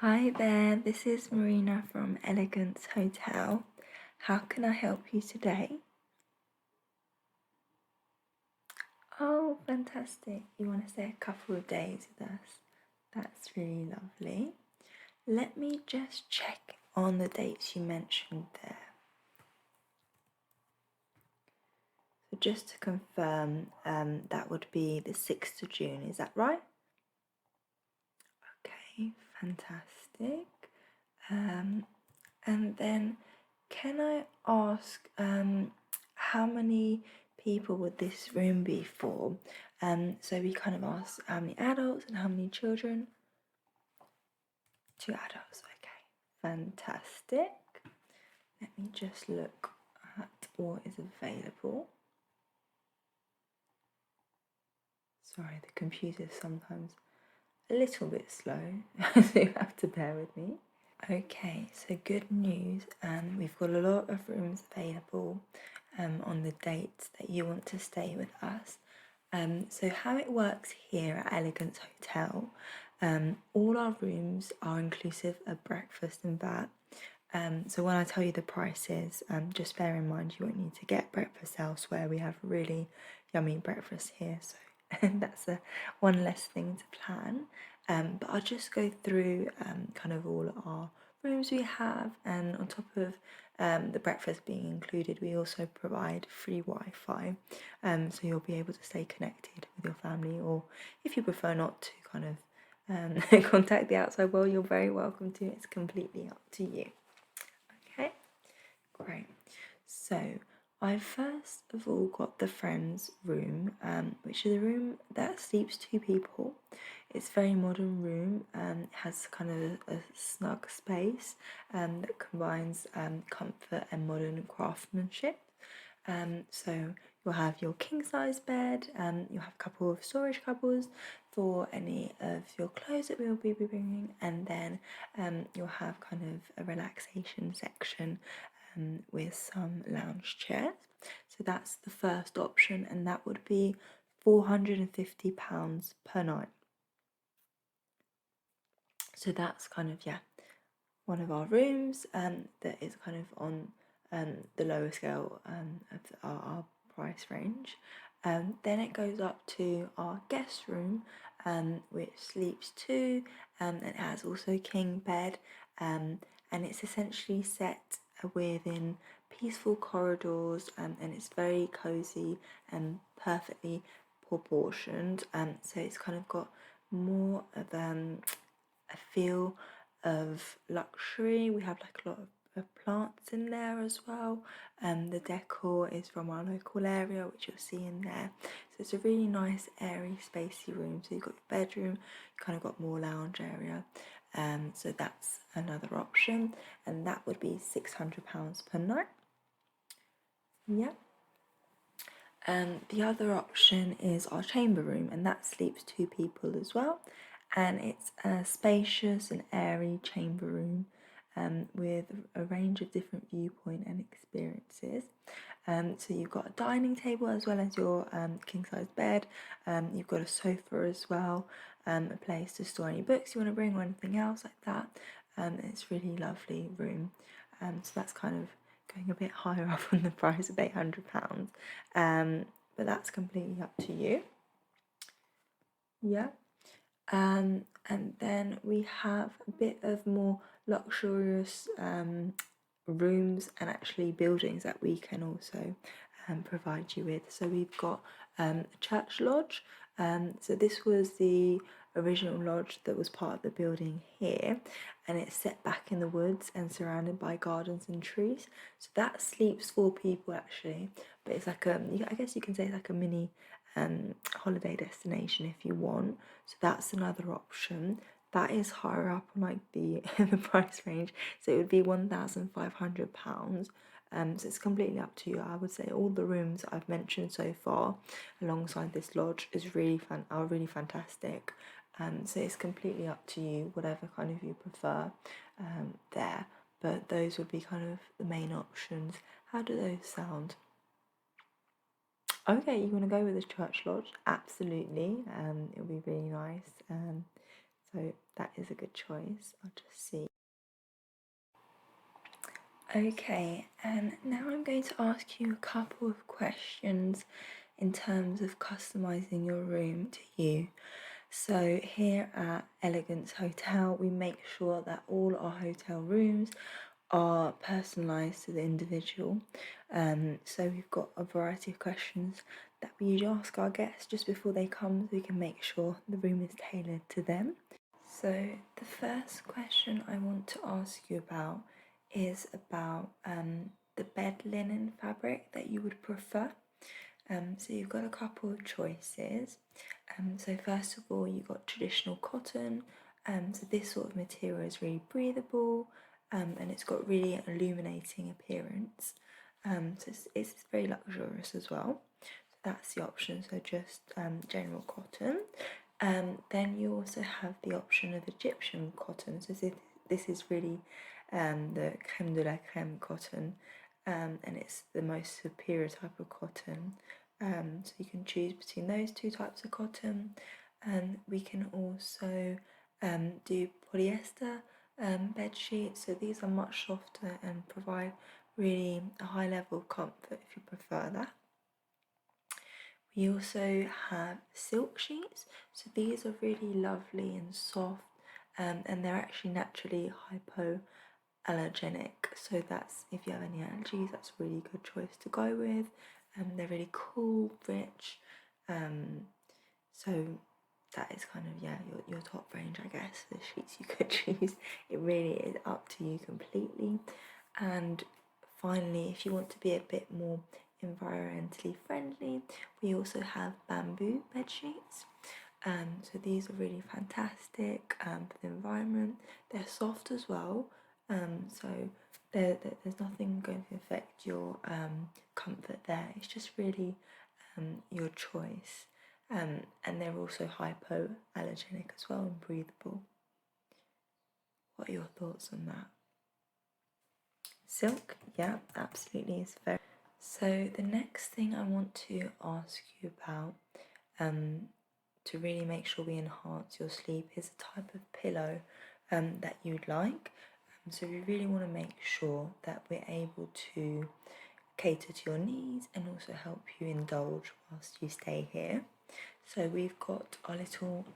Hi there, this is Marina from Elegance Hotel. How can I help you today? Oh, fantastic. You want to stay a couple of days with us? That's really lovely. Let me just check on the dates you mentioned there. So just to confirm, that would be the 6th of June, is that right? Okay, fantastic. And then can I ask how many people would this room be for? So we kind of asked how many adults and how many children? 2 adults, okay. Fantastic. Let me just look at what is available. Sorry, the computer is sometimes a little bit slow, so you have to bear with me. Okay, so good news. We've got a lot of rooms available on the dates that you want to stay with us. So how it works here at Elegance Hotel, all our rooms are inclusive of breakfast and that. So when I tell you the prices, just bear in mind you won't need to get breakfast elsewhere. We have really yummy breakfast here, so that's one less thing to plan. But I'll just go through kind of all our rooms we have, and on top of the breakfast being included, we also provide free Wi-Fi, so you'll be able to stay connected with your family, or if you prefer not to kind of contact the outside world, you're very welcome to. It's completely up to you. Okay, great. So I first of all got the friends room, which is a room that sleeps 2 people. It's a very modern room. It has kind of a snug space that combines comfort and modern craftsmanship. So you'll have your king size bed, you'll have a couple of storage cupboards for any of your clothes that we'll be bringing, and then you'll have kind of a relaxation section with some lounge chairs. So that's the first option, and that would be £450 per night. So that's kind of, one of our rooms that is kind of on the lower scale of our price range. Then it goes up to our guest room, which sleeps two, and it has also king bed, and it's essentially set within peaceful corridors, and it's very cozy and perfectly proportioned. So it's kind of got more of a feel of luxury. We have like a lot of plants in there as well. The decor is from our local area, which you'll see in there. So it's a really nice, airy, spacey room. So you've got your bedroom, you kind of got more lounge area. So that's another option, and that would be £600 per night. Yeah. The other option is our chamber room, and that sleeps 2 people as well. And it's a spacious and airy chamber room with a range of different viewpoint and experiences. So you've got a dining table as well as your king size bed. You've got a sofa as well, a place to store any books you want to bring or anything else like that. It's a really lovely room. So that's kind of going a bit higher up on the price of £800, but that's completely up to you. Yeah. And then we have a bit of more luxurious rooms and actually buildings that we can also provide you with. So we've got a church lodge. So this was the original lodge that was part of the building here, and it's set back in the woods and surrounded by gardens and trees. So that sleeps 4 people actually, but it's like I guess you can say it's like a mini holiday destination if you want. So that's another option. That is higher up on like the the price range, so it would be £1,500. So it's completely up to you. I would say all the rooms I've mentioned so far, alongside this lodge, is are really fantastic. So it's completely up to you, whatever kind of you prefer there. But those would be kind of the main options. How do those sound? Okay, you want to go with the church lodge? Absolutely. It'll be really nice. So that is a good choice. I'll just see. Okay, and now I'm going to ask you a couple of questions in terms of customizing your room to you. So here at Elegance Hotel, we make sure that all our hotel rooms are personalised to the individual. So we've got a variety of questions that we usually ask our guests just before they come, so we can make sure the room is tailored to them. So the first question I want to ask you about is about the bed linen fabric that you would prefer. So you've got a couple of choices. So first of all, you've got traditional cotton. So this sort of material is really breathable, and it's got really illuminating appearance. So it's very luxurious as well. So that's the option. So just general cotton. Then you also have the option of Egyptian cotton. So this is really the crème de la crème cotton, and it's the most superior type of cotton. So you can choose between those two types of cotton. And we can also do polyester bed sheets. So these are much softer and provide really a high level of comfort if you prefer that. We also have silk sheets. So these are really lovely and soft, and they're actually naturally hypoallergenic. So that's, if you have any allergies, that's a really good choice to go with. They're really cool, rich. So that is kind of, yeah, your top range, I guess, the sheets you could choose. It really is up to you completely. And finally, if you want to be a bit more environmentally friendly, we also have bamboo bed sheets. So these are really fantastic for the environment. They're soft as well, so there's nothing going to affect your comfort there. It's just really your choice. And they're also hypoallergenic as well and breathable. What are your thoughts on that? Silk, yeah, absolutely, is very. So the next thing I want to ask you about, to really make sure we enhance your sleep, is the type of pillow that you'd like. So we really want to make sure that we're able to cater to your needs and also help you indulge whilst you stay here. So we've got our little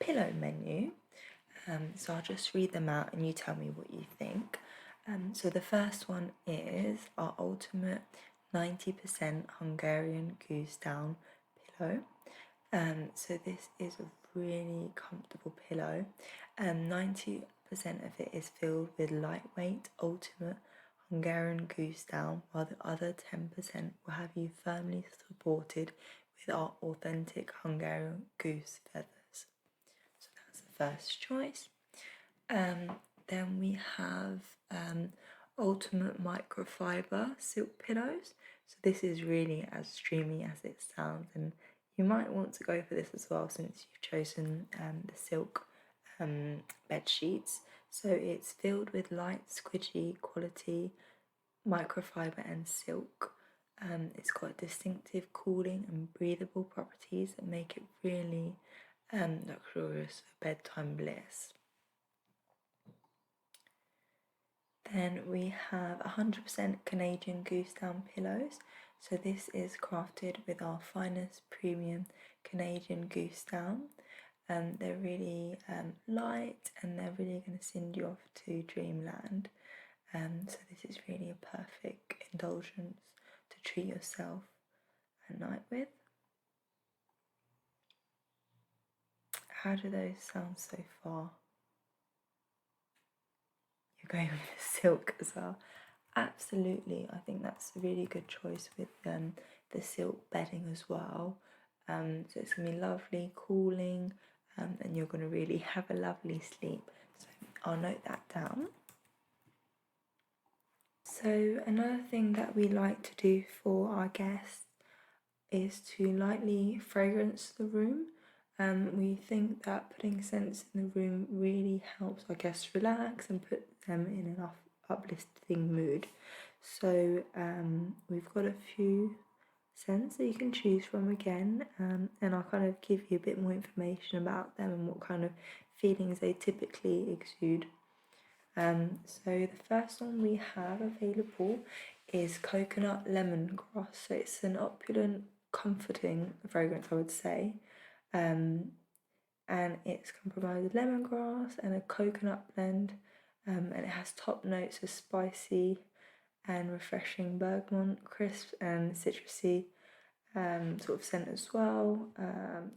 pillow menu. So I'll just read them out and you tell me what you think. So the first one is our ultimate 90% Hungarian goose down pillow. So this is a really comfortable pillow. 90% of it is filled with lightweight ultimate Hungarian goose down, while the other 10% will have you firmly supported with our authentic Hungarian goose feathers. So that's the first choice. Then we have ultimate microfiber silk pillows. So this is really as dreamy as it sounds, and you might want to go for this as well since you've chosen the silk bed sheets. So it's filled with light, squidgy quality microfiber and silk. It's got distinctive cooling and breathable properties that make it really luxurious for bedtime bliss. Then we have 100% Canadian goose down pillows. So this is crafted with our finest premium Canadian goose down. They're really light and they're really going to send you off to dreamland. So this is really a perfect indulgence to treat yourself at night with. How do those sound so far? You're going with the silk as well. Absolutely, I think that's a really good choice with the silk bedding as well. So it's going to be lovely, cooling, and you're going to really have a lovely sleep. So I'll note that down. So another thing that we like to do for our guests is to lightly fragrance the room. We think that putting scents in the room really helps our guests relax and put them in an uplifting mood. So we've got a few scents that you can choose from again, and I'll kind of give you a bit more information about them and what kind of feelings they typically exude. So the first one we have available is coconut lemongrass. So it's an opulent, comforting fragrance, I would say. And it's comprised of lemongrass and a coconut blend, and it has top notes of spicy and refreshing bergamot, crisp and citrusy sort of scent as well,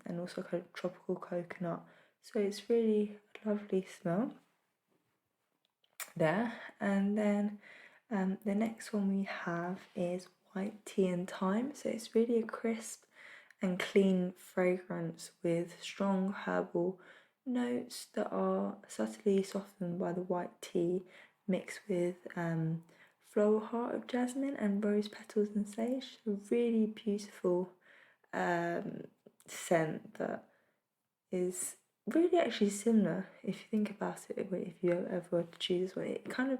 and also kind of tropical coconut. So it's really a lovely smell there. And then the next one we have is white tea and thyme. So it's really a crisp and clean fragrance with strong herbal notes that are subtly softened by the white tea mixed with floral heart of jasmine and rose petals and sage. A really beautiful scent that is really actually similar if you think about it. If you ever were to choose one, it kind of,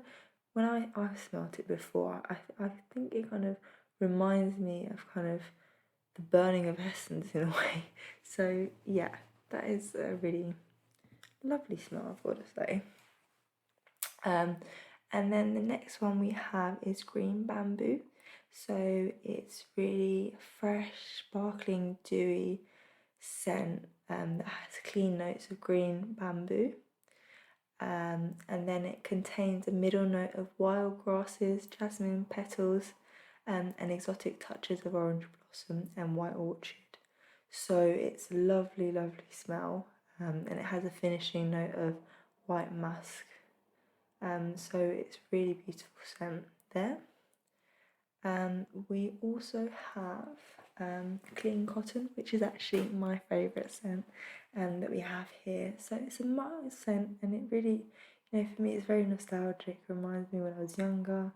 when I smelt it before, I think it kind of reminds me of kind of the burning of essence in a way. So yeah, that is a really lovely smell, I've got to say. And then the next one we have is green bamboo. So it's really fresh, sparkling, dewy scent that has clean notes of green bamboo. And then it contains a middle note of wild grasses, jasmine petals, and exotic touches of orange blossom and white orchid. So it's a lovely, lovely smell, and it has a finishing note of white musk. So it's really beautiful scent there. We also have clean cotton, which is actually my favourite scent that we have here. So it's a mild scent, and it really, for me, it's very nostalgic. It reminds me when I was younger,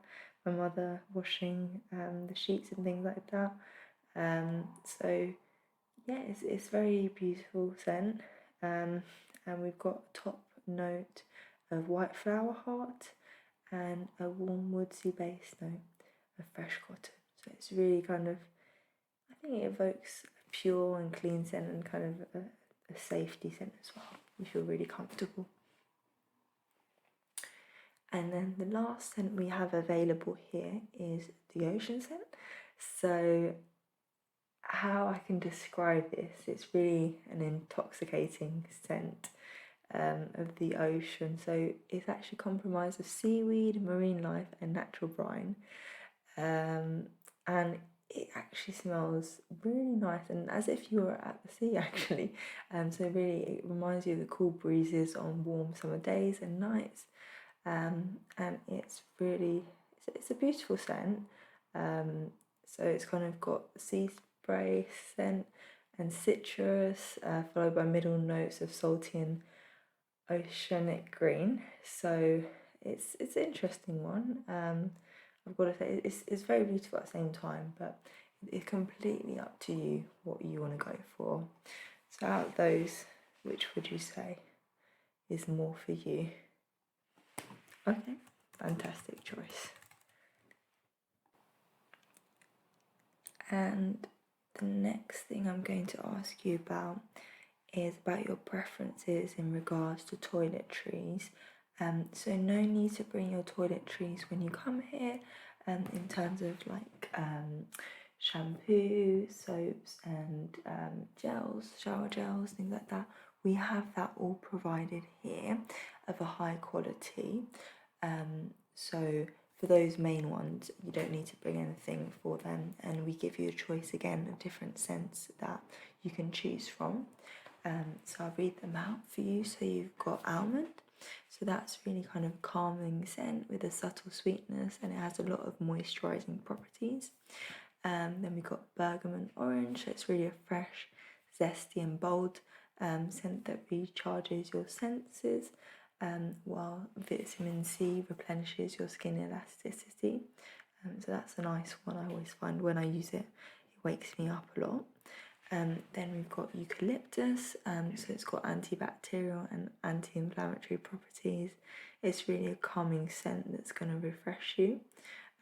my mother washing the sheets and things like that. So yeah, it's very beautiful scent. And we've got a top note of white flower heart and a warm woodsy base note of fresh cotton. So it's really kind of, I think it evokes a pure and clean scent and kind of a safety scent as well. You feel really comfortable. And then the last scent we have available here is the ocean scent. So how I can describe this, it's really an intoxicating scent of the ocean. So it's actually comprised of seaweed, marine life and natural brine. And it actually smells really nice and as if you were at the sea actually. So really it reminds you of the cool breezes on warm summer days and nights. And it's really, it's a beautiful scent. So it's kind of got sea spray scent and citrus, followed by middle notes of salty and oceanic green. So it's an interesting one. I've got to say it's very beautiful at the same time, but it's completely up to you what you want to go for. So out of those, which would you say is more for you? Okay, fantastic choice. And the next thing I'm going to ask you about is about your preferences in regards to toiletries. So no need to bring your toiletries when you come here, in terms of like shampoo, soaps and gels, shower gels, things like that. We have that all provided here of a high quality. So for those main ones, you don't need to bring anything for them, and we give you a choice again of different scents that you can choose from. So I'll read them out for you. So you've got almond, so that's really kind of calming scent with a subtle sweetness, and it has a lot of moisturising properties. Then we've got bergamot orange, so it's really a fresh, zesty and bold scent that recharges your senses, while vitamin C replenishes your skin elasticity. So that's a nice one. I always find when I use it, it wakes me up a lot. Then we've got eucalyptus, so it's got antibacterial and anti-inflammatory properties. It's really a calming scent that's going to refresh you,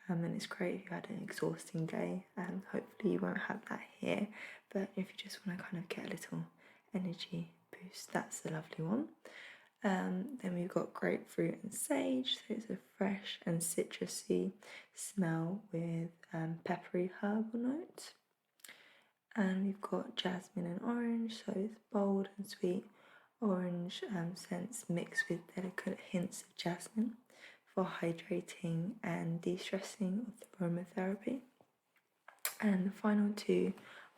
and it's great if you had an exhausting day. Hopefully you won't have that here, but if you just want to kind of get a little energy boost, that's a lovely one. Then we've got grapefruit and sage, so it's a fresh and citrusy smell with peppery herbal notes. And we've got jasmine and orange, so it's bold and sweet orange scents mixed with delicate hints of jasmine for hydrating and de-stressing with aromatherapy. And the final two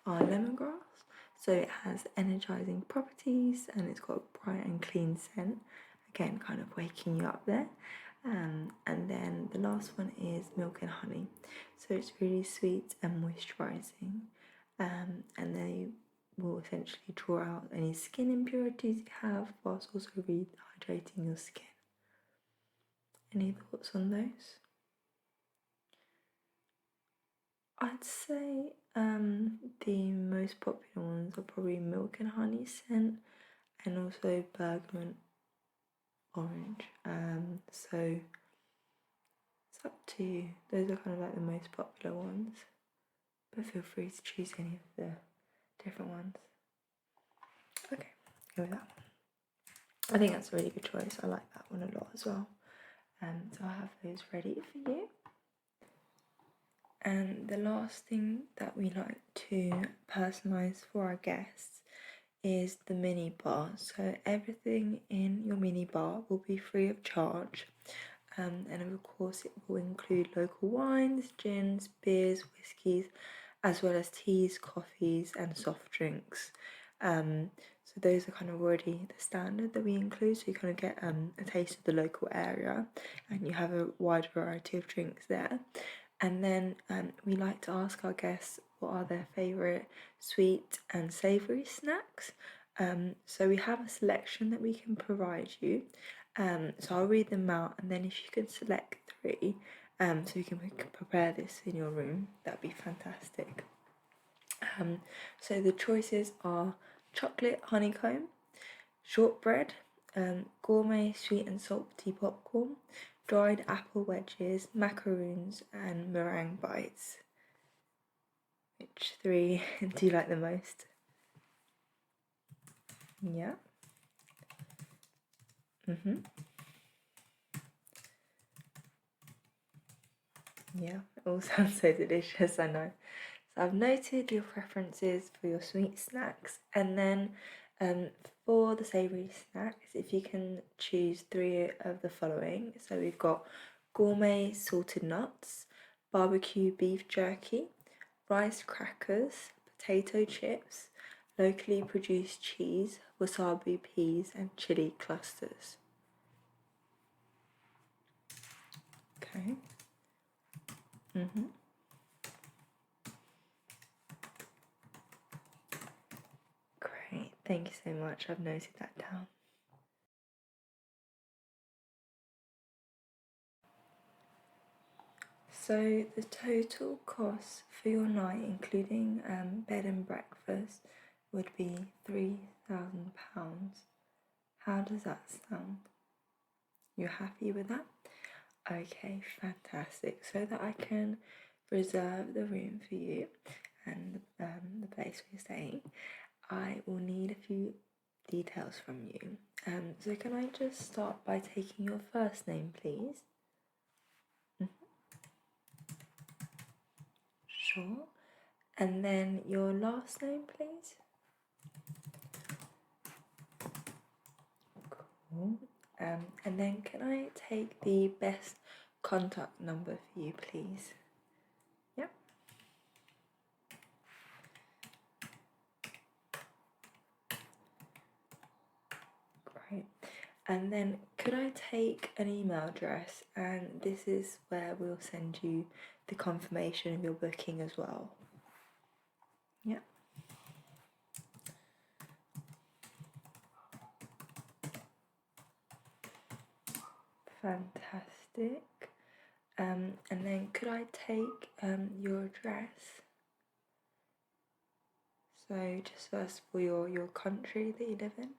are lemongrass, so it has energizing properties and it's got a bright and clean scent, again kind of waking you up there. And then the last one is milk and honey, so it's really sweet and moisturizing, and they will essentially draw out any skin impurities you have whilst also rehydrating your skin. Any thoughts on those? I'd say the most popular ones are probably milk and honey scent and also bergamot orange. So it's up to you. Those are kind of like the most popular ones, but feel free to choose any of the different ones. Okay, go with that one. I think that's a really good choice. I like that one a lot as well. So I have those ready for you. And the last thing that we like to personalise for our guests is the mini bar. So everything in your mini bar will be free of charge. And of course it will include local wines, gins, beers, whiskies, as well as teas, coffees and soft drinks. So those are kind of already the standard that we include, so you kind of get a taste of the local area and you have a wide variety of drinks there. And then we like to ask our guests what are their favourite sweet and savoury snacks. So we have a selection that we can provide you. So I'll read them out, and then if you could select 3, so you can prepare this in your room, that'd be fantastic. So the choices are chocolate honeycomb, shortbread, gourmet sweet and salty popcorn, dried apple wedges, macaroons and meringue bites. Which 3 do you like the most? Yeah. Yeah, it all sounds so delicious, I know. So I've noted your preferences for your sweet snacks, and then for the savoury snacks, if you can choose 3 of the following. So we've got gourmet salted nuts, barbecue beef jerky, rice crackers, potato chips, locally produced cheese, wasabi peas and chili clusters. Okay. Great, thank you so much. I've noted that down. So the total cost for your night, including bed and breakfast, would be £3,000. How does that sound? You're happy with that? Okay, fantastic. So that I can reserve the room for you and the place we're staying, I will need a few details from you. So can I just start by taking your first name, please? Sure. And then your last name, please? Cool. And then can I take the best contact number for you, please? Yep. Great. And then could I take an email address, and this is where we'll send you the confirmation of your booking as well. Yep. Fantastic. And then could I take your address? So just first for your country that you live in.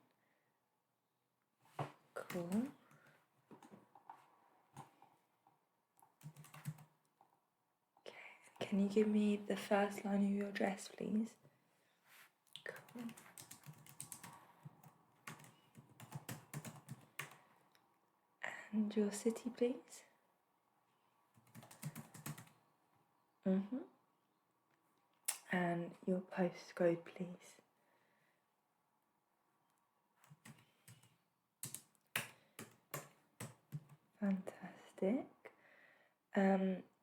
Cool. Okay, can you give me the first line of your address, please? Cool. And your city, please. And your postcode, please. Fantastic.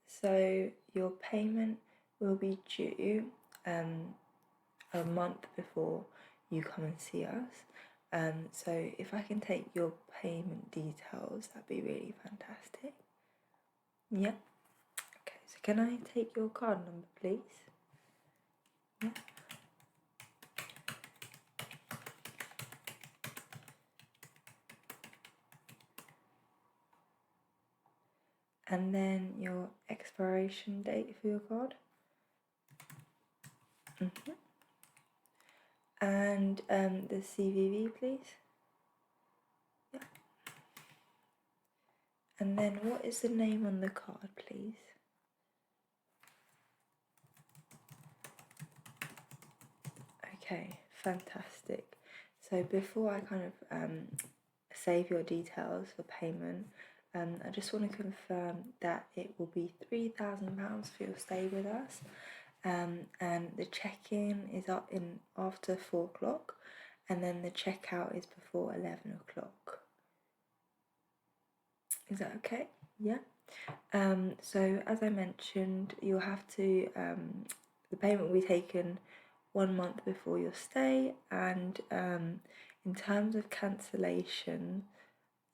So your payment will be due a month before you come and see us. So if I can take your payment details, that'd be really fantastic. Yeah. Okay, so can I take your card number, please? Yeah. And then your expiration date for your card. And the CVV, please. Yeah. And then what is the name on the card, please? Okay, fantastic. So before I kind of save your details for payment, I just want to confirm that it will be £3,000 for your stay with us, and the check-in is up in after 4 o'clock, and then the check-out is before 11 o'clock. Is that okay? Yeah. So as I mentioned, you'll have to the payment will be taken 1 month before your stay, and in terms of cancellation,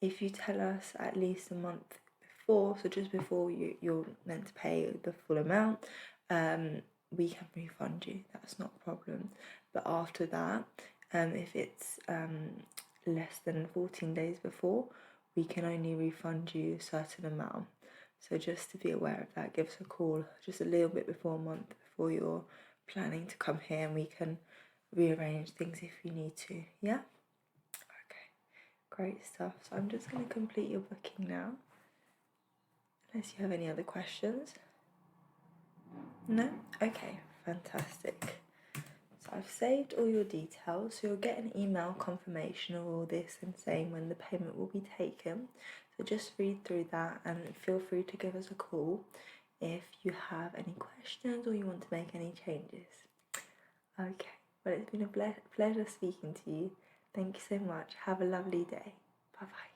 if you tell us at least a month before, so just before you're meant to pay the full amount, we can refund you. That's not a problem. But after that, if it's less than 14 days before, we can only refund you a certain amount. So just to be aware of that, give us a call just a little bit before, a month before you're planning to come here, and we can rearrange things if you need to. Yeah? Okay, great stuff. So I'm just going to complete your booking now, unless you have any other questions. No? Okay, fantastic. So I've saved all your details, so you'll get an email confirmation of all this and saying when the payment will be taken. So just read through that and feel free to give us a call if you have any questions or you want to make any changes. Okay, well, it's been a pleasure speaking to you. Thank you so much. Have a lovely day. Bye bye.